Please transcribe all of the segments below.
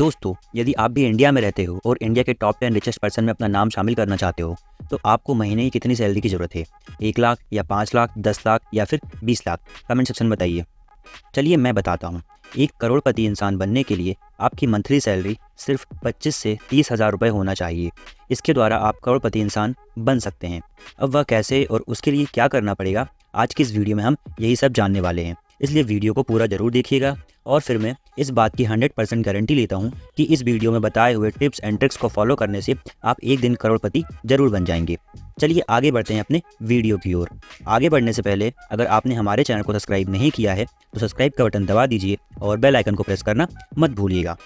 दोस्तों, यदि आप भी इंडिया में रहते हो और इंडिया के टॉप 10 रिचेस्ट पर्सन में अपना नाम शामिल करना चाहते हो, तो आपको महीने की कितनी सैलरी की ज़रूरत है? 1 लाख या 5 लाख, 10 लाख या फिर 20 लाख? कमेंट सेक्शन में बताइए। चलिए मैं बताता हूँ। एक करोड़पति इंसान बनने के लिए आपकी मंथली सैलरी सिर्फ 25 से 30 हज़ार रुपये होना चाहिए। इसके द्वारा आप करोड़पति इंसान बन सकते हैं। अब वह कैसे और उसके लिए क्या करना पड़ेगा, आज की इस वीडियो में हम यही सब जानने वाले हैं। इसलिए वीडियो को पूरा ज़रूर देखिएगा और फिर मैं इस बात की 100% गारंटी लेता हूँ कि इस वीडियो में बताए हुए टिप्स एंड ट्रिक्स को फॉलो करने से आप एक दिन करोड़पति जरूर बन जाएंगे। चलिए आगे बढ़ते हैं अपने वीडियो की ओर। आगे बढ़ने से पहले अगर आपने हमारे चैनल को सब्सक्राइब नहीं किया है तो सब्सक्राइब का बटन दबा दीजिए और बेल आइकन को प्रेस करना मत भूलिएगा।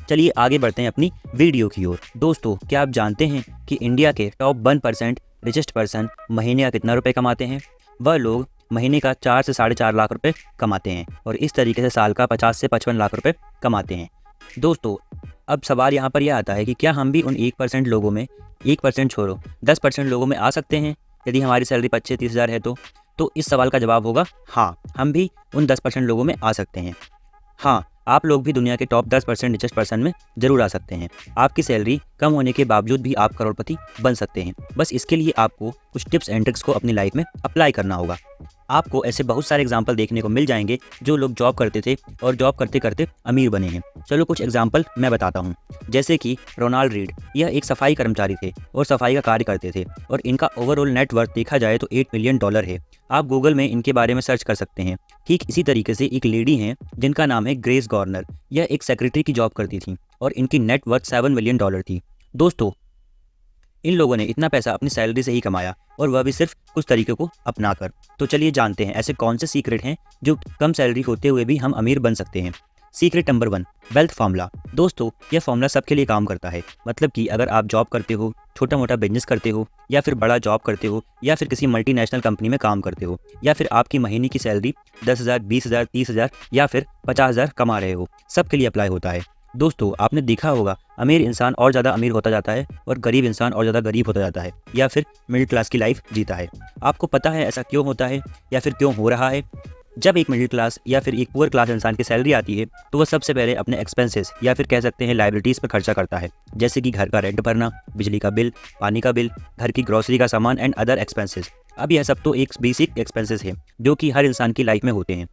चलिए आगे बढ़ते हैं अपनी वीडियो की ओर। दोस्तों, क्या आप जानते हैं कि इंडिया के टॉप 1% रिचेस्ट पर्सन महीने का कितना रुपए कमाते हैं? वह लोग महीने का 4 से 4.5 लाख रुपए कमाते हैं और इस तरीके से साल का 50 से 55 लाख रुपए कमाते हैं। दोस्तों, अब सवाल यहाँ पर यह आता है कि क्या हम भी उन 1% लोगों में, 1% छोड़ो 10% लोगों में आ सकते हैं यदि हमारी सैलरी 25-30 हज़ार है तो इस सवाल का जवाब होगा हाँ, हम भी उन 10% लोगों में आ सकते हैं। हाँ, आप लोग भी दुनिया के टॉप 10% रिचेस्ट पर्सन में जरूर आ सकते हैं। आपकी सैलरी कम होने के बावजूद भी आप करोड़पति बन सकते हैं। बस इसके लिए आपको कुछ टिप्स एंड ट्रिक्स को अपनी लाइफ में अप्लाई करना होगा। आपको ऐसे बहुत सारे एग्जाम्पल देखने को मिल जाएंगे जो लोग जॉब करते थे और जॉब करते करते अमीर बने हैं। चलो कुछ एग्जाम्पल मैं बताता हूँ। जैसे कि रोनाल्ड रीड, यह एक सफाई कर्मचारी थे और सफाई का कार्य करते थे और इनका ओवरऑल नेटवर्थ देखा जाए तो $8 मिलियन है। आप गूगल में इनके बारे में सर्च कर सकते हैं। ठीक इसी तरीके से एक लेडी हैं जिनका नाम है ग्रेस गॉर्नर। यह एक सेक्रेटरी की जॉब करती थी और इनकी नेटवर्थ $7 मिलियन थी। दोस्तों, इन लोगों ने इतना पैसा अपनी सैलरी से ही कमाया और वह भी सिर्फ कुछ तरीकों को अपनाकर। तो चलिए जानते हैं ऐसे कौन से सीक्रेट हैं जो कम सैलरी होते हुए भी हम अमीर बन सकते हैं। Secret number 1, wealth formula. दोस्तों, यह फार्मूला सबके लिए काम करता है। मतलब कि अगर आप जॉब करते हो, छोटा मोटा बिजनेस करते हो या फिर बड़ा जॉब करते हो या फिर किसी मल्टीनेशनल कंपनी में काम करते हो या फिर आपकी महीने की सैलरी 10,000, 20,000, 30,000 या फिर 50,000 कमा रहे हो, सबके लिए अप्लाई होता है। दोस्तों, आपने देखा होगा अमीर इंसान और ज़्यादा अमीर होता जाता है और गरीब इंसान और ज़्यादा गरीब होता जाता है या फिर मिडिल क्लास की लाइफ जीता है। आपको पता है ऐसा क्यों होता है या फिर क्यों हो रहा है? जब एक मिडिल क्लास या फिर एक पुअर क्लास इंसान की सैलरी आती है तो वह सबसे पहले अपने एक्सपेंसेस या फिर कह सकते हैं लायबिलिटीज़ पर खर्चा करता है। जैसे कि घर का रेंट भरना, बिजली का बिल, पानी का बिल, घर की ग्रोसरी का सामान एंड अदर एक्सपेंसेस। अब यह सब तो एक बेसिक एक्सपेंसेस है जो कि हर इंसान की लाइफ में होते हैं।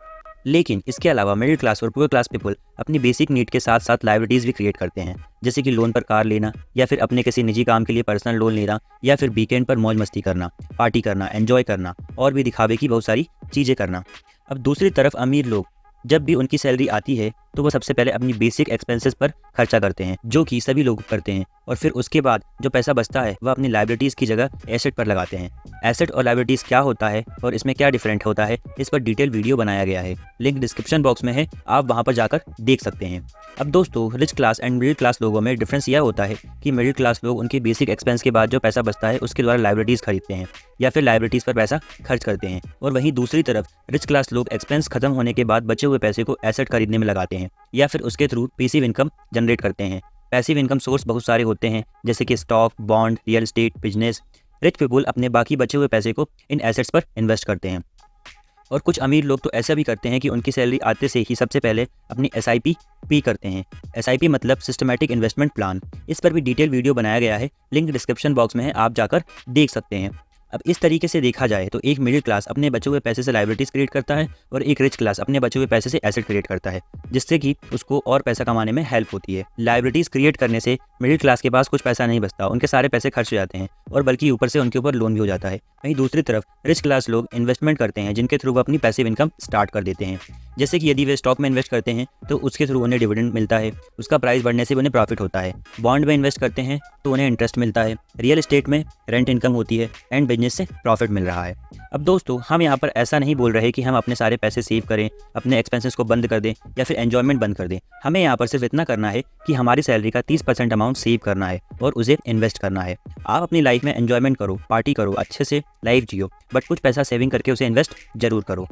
लेकिन इसके अलावा मिडिल क्लास और पुअर क्लास पीपल अपनी बेसिक नीड के साथ साथ लायबिलिटीज़ भी क्रिएट करते हैं। जैसे कि लोन पर कार लेना या फिर अपने किसी निजी काम के लिए पर्सनल लोन लेना या फिर वीकेंड पर मौज मस्ती करना, पार्टी करना, एंजॉय करना और भी दिखावे की बहुत सारी चीज़ें करना। अब दूसरी तरफ अमीर लोग जब भी उनकी सैलरी आती है तो वह सबसे पहले अपनी बेसिक एक्सपेंसेस पर खर्चा करते हैं, जो कि सभी लोग करते हैं, और फिर उसके बाद जो पैसा बचता है वह अपनी लायबिलिटीज़ की जगह एसेट पर लगाते हैं। एसेट और लायबिलिटीज़ क्या होता है और इसमें क्या डिफरेंट होता है, इस पर डिटेल वीडियो बनाया गया है। लिंक डिस्क्रिप्शन बॉक्स में है, आप वहां पर जाकर देख सकते हैं। अब दोस्तों, rich class and middle class लोगों में डिफरेंस यह होता है कि मिडिल क्लास लोग उनके बेसिक एक्सपेंस के बाद जो पैसा बचता है उसके द्वारा लायबिलिटीज़ खरीदते हैं या फिर लायबिलिटीज़ पर पैसा खर्च करते हैं, और वहीं दूसरी तरफ रिच क्लास लोग एक्सपेंस खत्म होने के बाद बचे हुए पैसे को एसेट खरीदने में लगाते हैं या फिर उसके थ्रू पैसिव इनकम जनरेट करते हैं। पैसिव इनकम सोर्स बहुत सारे होते हैं जैसे कि stock, bond, real estate, business. Rich people अपने बाकी बचे हुए पैसे को इन एसेट्स पर इन्वेस्ट करते हैं, और कुछ अमीर लोग तो ऐसा भी करते हैं कि उनकी सैलरी आते से ही सबसे पहले अपनी SIP करते हैं। SIP मतलब सिस्टमैटिक इन्वेस्टमेंट प्लान। इस पर भी डिटेल वीडियो बनाया गया है, लिंक डिस्क्रिप्शन बॉक्स में है, आप जाकर देख सकते हैं। अब इस तरीके से देखा जाए तो एक मिडिल क्लास अपने बचे हुए पैसे से लायबिलिटीज़ क्रिएट करता है और एक रिच क्लास अपने बचे हुए पैसे से एसेट क्रिएट करता है, जिससे कि उसको और पैसा कमाने में हेल्प होती है। लायबिलिटीज़ क्रिएट करने से मिडिल क्लास के पास कुछ पैसा नहीं बचता, उनके सारे पैसे खर्च हो जाते हैं और बल्कि ऊपर से उनके ऊपर लोन भी हो जाता है। वहीं दूसरी तरफ रिच क्लास लोग इन्वेस्टमेंट करते हैं जिनके थ्रू वो अपनी पैसिव इनकम स्टार्ट कर देते हैं। जैसे कि यदि वे स्टॉक में इन्वेस्ट करते हैं तो उसके थ्रू उन्हें डिविडेंड मिलता है, उसका प्राइस बढ़ने से उन्हें प्रॉफिट होता है। बॉन्ड में इन्वेस्ट करते हैं तो उन्हें इंटरेस्ट मिलता है। रियल एस्टेट में रेंट इनकम होती है एंड बिजनेस से प्रॉफिट मिल रहा है। अब दोस्तों, हम यहाँ पर ऐसा नहीं बोल रहे कि हम अपने सारे पैसे सेव करें, अपने एक्सपेंसेस को बंद कर दें या फिर एंजॉयमेंट बंद कर दें। हमें यहाँ पर सिर्फ इतना करना है कि हमारी सैलरी का 30% अमाउंट सेव करना है और उसे इन्वेस्ट करना है। आप अपनी लाइफ में एंजॉयमेंट करो, पार्टी करो, अच्छे से लाइफ जियो, बट कुछ पैसा सेविंग करके उसे इन्वेस्ट जरूर करो।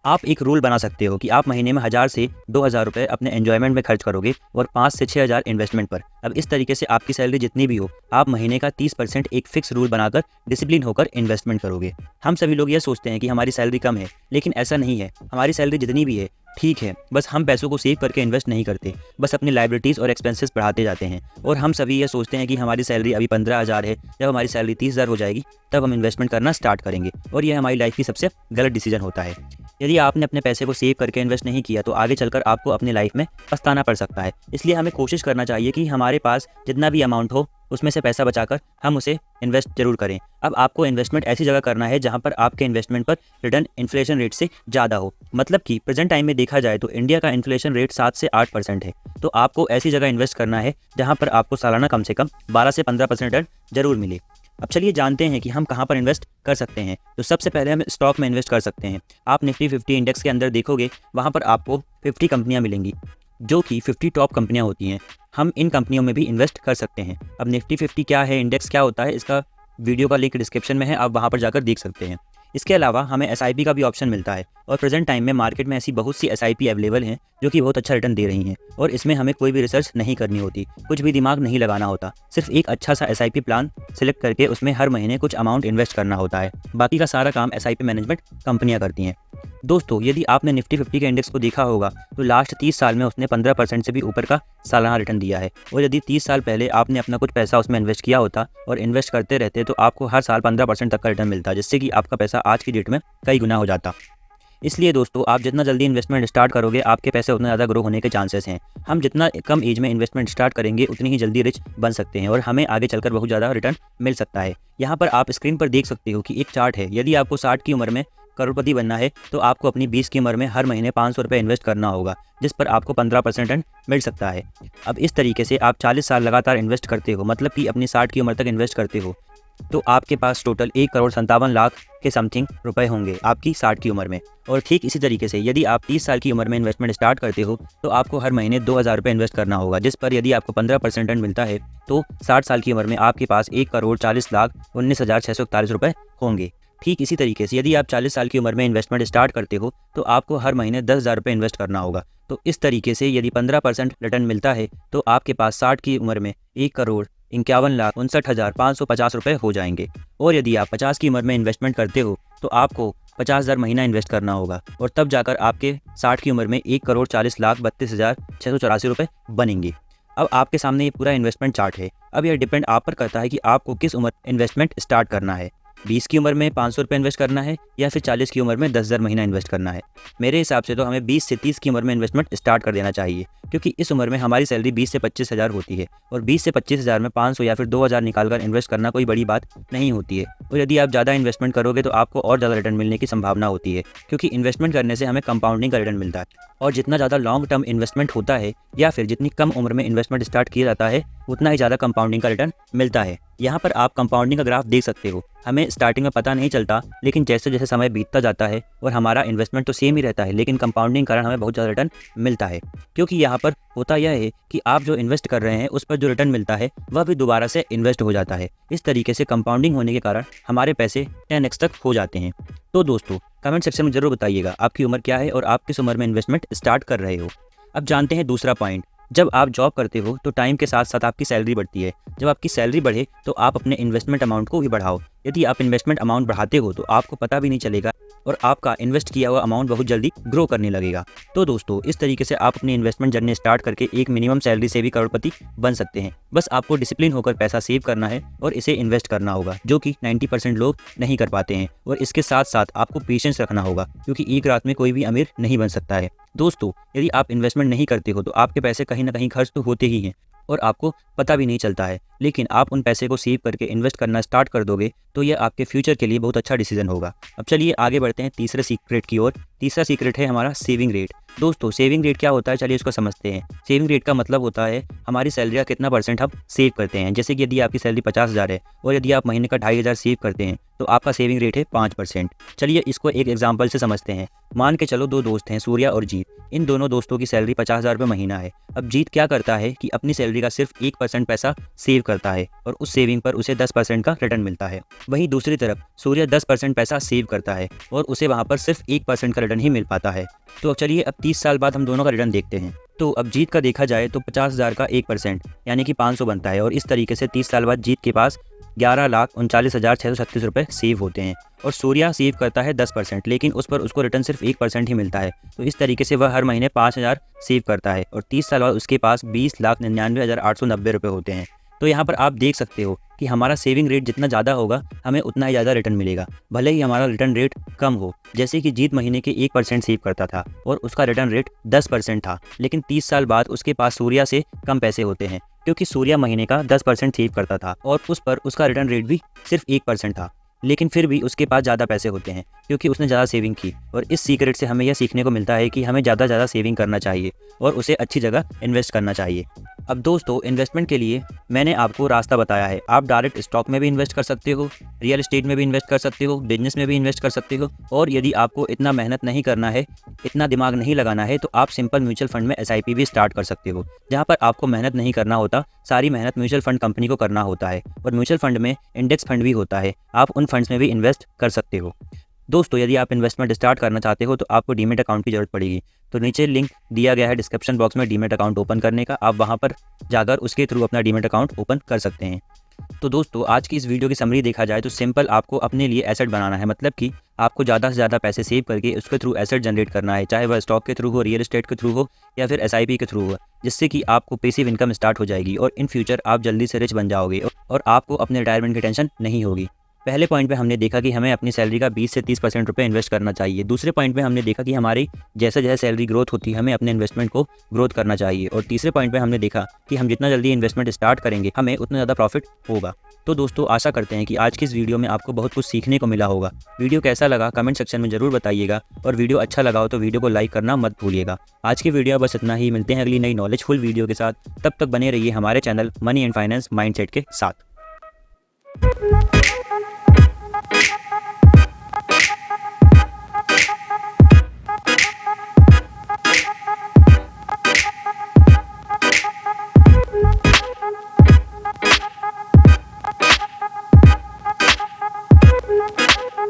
आप एक रूल बना सकते हो कि आप महीने में 1000 से 2000 रुपये अपने एंजॉयमेंट में खर्च करोगे और 5 से 6000 इन्वेस्टमेंट पर। अब इस तरीके से आपकी सैलरी जितनी भी हो, आप महीने का 30% एक फिक्स रूल बनाकर डिसिप्लिन होकर इन्वेस्टमेंट करोगे। हम सभी लोग ये सोचते हैं कि हमारी सैलरी कम है, लेकिन ऐसा नहीं है। हमारी सैलरी जितनी भी है ठीक है, बस हम पैसों को सेव करके इन्वेस्ट नहीं करते, बस अपनी लाइबिलिटीज़ और एक्सपेंसेस बढ़ाते जाते हैं। और हम सभी ये सोचते हैं कि हमारी सैलरी अभी 15,000 है, जब हमारी सैलरी 30,000 हो जाएगी तब हम इन्वेस्टमेंट करना स्टार्ट करेंगे, और यह हमारी लाइफ की सबसे गलत डिसीजन होता है। यदि आपने अपने पैसे को सेव करके इन्वेस्ट नहीं किया तो आगे चलकर आपको अपनी लाइफ में पछताना पड़ सकता है। इसलिए हमें कोशिश करना चाहिए कि हमारे पास जितना भी अमाउंट हो उसमें से पैसा बचाकर हम उसे इन्वेस्ट जरूर करें। अब आपको इन्वेस्टमेंट ऐसी जगह करना है जहां पर आपके इन्वेस्टमेंट पर रिटर्न इन्फ्लेशन रेट से ज़्यादा हो। मतलब कि प्रेजेंट टाइम में देखा जाए तो इंडिया का इन्फ्लेशन रेट 7 से 8% है। तो आपको ऐसी जगह इन्वेस्ट करना है जहाँ पर आपको सालाना कम से कम 12 से 15% रिटर्न जरूर मिले। अब चलिए जानते हैं कि हम कहाँ पर इन्वेस्ट कर सकते हैं। तो सबसे पहले हम स्टॉक में इन्वेस्ट कर सकते हैं। आप निफ्टी 50 इंडेक्स के अंदर देखोगे, वहाँ पर आपको 50 कंपनियाँ मिलेंगी जो कि 50 टॉप कंपनियाँ होती हैं। हम इन कंपनियों में भी इन्वेस्ट कर सकते हैं। अब निफ्टी 50 क्या है, इंडेक्स क्या होता है, इसका वीडियो का लिंक डिस्क्रिप्शन में है, आप वहाँ पर जाकर देख सकते हैं। इसके अलावा हमें SIP का भी ऑप्शन मिलता है, और प्रेजेंट टाइम में मार्केट में ऐसी बहुत सी SIP अवेलेबल हैं जो कि बहुत अच्छा रिटर्न दे रही हैं, और इसमें हमें कोई भी रिसर्च नहीं करनी होती, कुछ भी दिमाग नहीं लगाना होता। सिर्फ एक अच्छा सा SIP प्लान सिलेक्ट करके उसमें हर महीने कुछ अमाउंट इन्वेस्ट करना होता है। बाकी का सारा काम SIP मैनेजमेंट कंपनियां करती हैं। दोस्तों, यदि आपने निफ्टी 50 के इंडेक्स को देखा होगा तो लास्ट 30 साल में उसने 15% से भी ऊपर का सालाना रिटर्न दिया है। और यदि 30 साल पहले आपने अपना कुछ पैसा उसमें इन्वेस्ट किया होता और इन्वेस्ट करते रहते तो आपको हर साल 15% तक का रिटर्न मिलता, जिससे कि आपका पैसा आज की डेट में कई गुना हो जाता। इसलिए दोस्तों, आप जितना जल्दी इन्वेस्टमेंट स्टार्ट करोगे आपके पैसे उतना ज़्यादा ग्रो होने के चांसेस हैं। हम जितना कम एज में इन्वेस्टमेंट स्टार्ट करेंगे उतनी ही जल्दी रिच बन सकते हैं और हमें आगे चलकर बहुत ज़्यादा रिटर्न मिल सकता है। यहाँ पर आप स्क्रीन पर देख सकते हो कि एक चार्ट है। यदि आपको 60 की उम्र में करोड़पति बनना है तो आपको अपनी 20 की उम्र में हर महीने 500 रुपये इन्वेस्ट करना होगा, जिस पर आपको 15% रिटर्न मिल सकता है। अब इस तरीके से आप 40 साल लगातार इन्वेस्ट करते हो, मतलब कि अपनी 60 की उम्र तक इन्वेस्ट करते हो, तो आपके पास टोटल 1,57,00,000 के समथिंग रुपए होंगे आपकी 60 की उम्र में। और ठीक इसी तरीके से यदि आप 30 साल की उम्र में इन्वेस्टमेंट स्टार्ट करते हो तो आपको हर महीने 2,000 रुपये इन्वेस्ट करना होगा, जिस पर यदि आपको 15% रिटर्न मिलता है तो 60 साल की उम्र में आपके पास 1,40,19,641 रुपये होंगे। ठीक इसी तरीके से यदि आप 40 साल की उम्र में इन्वेस्टमेंट स्टार्ट करते हो तो आपको हर महीने 10,000 रुपये इन्वेस्ट करना होगा। तो इस तरीके से यदि 15% रिटर्न मिलता है तो आपके पास 60 की उम्र में 1,51,59,550 रुपये हो जाएंगे। और यदि आप 50 की उम्र में इन्वेस्टमेंट करते हो तो आपको 50,000 महीना इन्वेस्ट करना होगा, और तब जाकर आपके 60 की उम्र में 1,40,32,684 रुपये बनेंगे। अब आपके सामने ये पूरा इन्वेस्टमेंट चार्ट है। अब यह डिपेंड आप पर करता है कि आपको किस उम्र इन्वेस्टमेंट स्टार्ट करना है। 20 की उम्र में 500 रुपये इन्वेस्ट करना है या फिर 40 की उम्र में 10,000 महीना इन्वेस्ट करना है। मेरे हिसाब से तो हमें 20 से 30 की उम्र में इन्वेस्टमेंट स्टार्ट कर देना चाहिए, क्योंकि इस उम्र में हमारी सैलरी 20 से 25,000 होती है, और 20 से 25,000 में 500 या फिर 2,000 निकालकर इन्वेस्ट करना कोई बड़ी बात नहीं होती है। और यदि आप ज़्यादा इन्वेस्टमेंट करोगे तो आपको और ज़्यादा रिटर्न मिलने की संभावना होती है, क्योंकि इन्वेस्टमेंट करने से हमें कंपाउंडिंग का रिटर्न मिलता है। और जितना ज़्यादा लॉन्ग टर्म इन्वेस्टमेंट होता है या फिर जितनी कम उम्र में इन्वेस्टमेंट स्टार्ट किया जाता है उतना ही ज़्यादा कंपाउंडिंग का रिटर्न मिलता है। यहाँ पर आप कंपाउंडिंग का ग्राफ देख सकते हो। हमें स्टार्टिंग में पता नहीं चलता, लेकिन जैसे जैसे समय बीतता जाता है और हमारा इन्वेस्टमेंट तो सेम ही रहता है, लेकिन कंपाउंडिंग कारण हमें बहुत ज़्यादा रिटर्न मिलता है। क्योंकि यहाँ पर होता यह है कि आप जो इन्वेस्ट कर रहे हैं उस पर जो रिटर्न मिलता है वह भी दोबारा से इन्वेस्ट हो जाता है। इस तरीके से कंपाउंडिंग होने के कारण हमारे पैसे 10x तक हो जाते हैं। तो दोस्तों, कमेंट सेक्शन में जरूर बताइएगा आपकी उम्र क्या है और आप किस उम्र में इन्वेस्टमेंट स्टार्ट कर रहे हो। अब जानते हैं दूसरा पॉइंट। जब आप जॉब करते हो तो टाइम के साथ साथ आपकी सैलरी बढ़ती है। जब आपकी सैलरी बढ़े तो आप अपने इन्वेस्टमेंट अमाउंट को भी बढ़ाओ। यदि आप इन्वेस्टमेंट अमाउंट बढ़ाते हो तो आपको पता भी नहीं चलेगा और आपका इन्वेस्ट किया हुआ अमाउंट बहुत जल्दी ग्रो करने लगेगा। तो दोस्तों, इस तरीके से आप अपनी इन्वेस्टमेंट जर्नी स्टार्ट करके एक मिनिमम सैलरी से भी करोड़पति बन सकते हैं। बस आपको डिसिप्लिन होकर पैसा सेव करना है और इसे इन्वेस्ट करना होगा, जो कि 90% लोग नहीं कर पाते हैं। और इसके साथ साथ आपको पेशेंस रखना होगा, क्योंकि एक रात में कोई भी अमीर नहीं बन सकता है। दोस्तों, यदि आप इन्वेस्टमेंट नहीं करते हो तो आपके पैसे कहीं ना कहीं खर्च तो होते ही हैं और आपको पता भी नहीं चलता है, लेकिन आप उन पैसे को सेव करके इन्वेस्ट करना स्टार्ट कर दोगे तो यह आपके फ्यूचर के लिए बहुत अच्छा डिसीजन होगा। अब चलिए आगे बढ़ते हैं तीसरे सीक्रेट की ओर। तीसरा सीक्रेट है हमारा सेविंग रेट। दोस्तों, सेविंग रेट क्या होता है, चलिए इसको समझते हैं। सेविंग रेट का मतलब होता है हमारी सैलरी का कितना परसेंट हम सेव करते हैं। जैसे कि यदि आपकी सैलरी 50,000 है और यदि आप महीने का 2,500 सेव करते हैं तो आपका सेविंग रेट है 5%। चलिए इसको एक एग्जांपल से समझते हैं। मान के चलो 2 दोस्त हैं, सूर्या और जीत। इन दोनों दोस्तों की सैलरी 50,000 रुपये महीना है। अब जीत क्या करता है कि अपनी सैलरी का सिर्फ 1% पैसा सेव करता है और उस सेविंग पर उसे 10% का रिटर्न मिलता है। वहीं दूसरी तरफ सूर्या 10% पैसा सेव करता है और उसे वहाँ पर सिर्फ 1% का रिटर्न ही मिल पाता है। तो चलिए अब 30 साल बाद हम दोनों का रिटर्न देखते हैं। तो अब जीत का देखा जाए तो 50,000 का 1% यानी कि 500 बनता है और इस तरीके से 30 साल बाद जीत के पास 11,39,636 रुपये सेव होते हैं। और सूर्या सेव करता है 10%, लेकिन उस पर उसको रिटर्न सिर्फ 1% ही मिलता है। तो इस तरीके से वह हर महीने 5,000 सेव करता है और 30 साल बाद उसके पास 20,99,890 रुपये होते हैं। तो यहाँ पर आप देख सकते हो कि हमारा सेविंग रेट जितना ज़्यादा होगा हमें उतना ही ज़्यादा रिटर्न मिलेगा, भले ही हमारा रिटर्न रेट कम हो। जैसे कि जीत महीने के 1% सेव करता था और उसका रिटर्न रेट 10% था, लेकिन 30 साल बाद उसके पास सूर्या से कम पैसे होते हैं, क्योंकि सूर्या महीने का 10% सेव करता था और उस पर उसका रिटर्न रेट भी सिर्फ 1% था, लेकिन फिर भी उसके पास ज़्यादा पैसे होते हैं क्योंकि उसने ज़्यादा सेविंग की। और इस सीक्रेट से हमें यह सीखने को मिलता है कि हमें ज़्यादा सेविंग करना चाहिए और उसे अच्छी जगह इन्वेस्ट करना चाहिए। अब दोस्तों, इन्वेस्टमेंट के लिए मैंने आपको रास्ता बताया है। आप डायरेक्ट स्टॉक में भी इन्वेस्ट कर सकते हो, रियल एस्टेट में भी इन्वेस्ट कर सकते हो, बिजनेस में भी इन्वेस्ट कर सकते हो, और यदि आपको इतना मेहनत नहीं करना है, इतना दिमाग नहीं लगाना है, तो आप सिंपल म्यूचुअल फंड में SIP भी स्टार्ट कर सकते हो, जहाँ पर आपको मेहनत नहीं करना होता, सारी मेहनत म्यूचुअल फंड कंपनी को करना होता है। और म्यूचुअल फंड में इंडेक्स फंड भी होता है, आप उन फंड्स में भी इन्वेस्ट कर सकते हो। दोस्तों, यदि आप इन्वेस्टमेंट स्टार्ट करना चाहते हो तो आपको डीमेट अकाउंट की जरूरत पड़ेगी। तो नीचे लिंक दिया गया है डिस्क्रिप्शन बॉक्स में डीमेट अकाउंट ओपन करने का, आप वहां पर जाकर उसके थ्रू अपना डीमेट अकाउंट ओपन कर सकते हैं। तो दोस्तों, आज की इस वीडियो की समरी देखा जाए तो सिंपल आपको अपने लिए एसेट बनाना है, मतलब कि आपको ज़्यादा से ज़्यादा पैसे सेव करके उसके थ्रू एसेट जनरेट करना है, चाहे वह स्टॉक के थ्रू हो, रियल एस्टेट के थ्रू हो या फिर SIP के थ्रू हो, जिससे कि आपको पैसिव इनकम स्टार्ट हो जाएगी और इन फ्यूचर आप जल्दी से रिच बन जाओगे और आपको अपने रिटायरमेंट की टेंशन नहीं होगी। पहले पॉइंट पे हमने देखा कि हमें अपनी सैलरी का 20 से 30% रुपये इन्वेस्ट करना चाहिए। दूसरे पॉइंट पे हमने देखा कि हमारी जैसे जैसे सैलरी ग्रोथ होती है हमें अपने इन्वेस्टमेंट को ग्रोथ करना चाहिए। और तीसरे पॉइंट पे हमने देखा कि हम जितना जल्दी इन्वेस्टमेंट स्टार्ट करेंगे हमें उतना ज़्यादा प्रॉफिट होगा। तो दोस्तों, आशा करते हैं कि आज की इस वीडियो में आपको बहुत कुछ सीखने को मिला होगा। वीडियो कैसा लगा कमेंट सेक्शन में ज़रूर बताइएगा और वीडियो अच्छा लगा हो तो वीडियो को लाइक करना मत भूलिएगा। आज की वीडियो बस इतना ही, मिलते हैं अगली नई नॉलेजफुल वीडियो के साथ। तब तक बने रहिए हमारे channel money and finance mindset के साथ।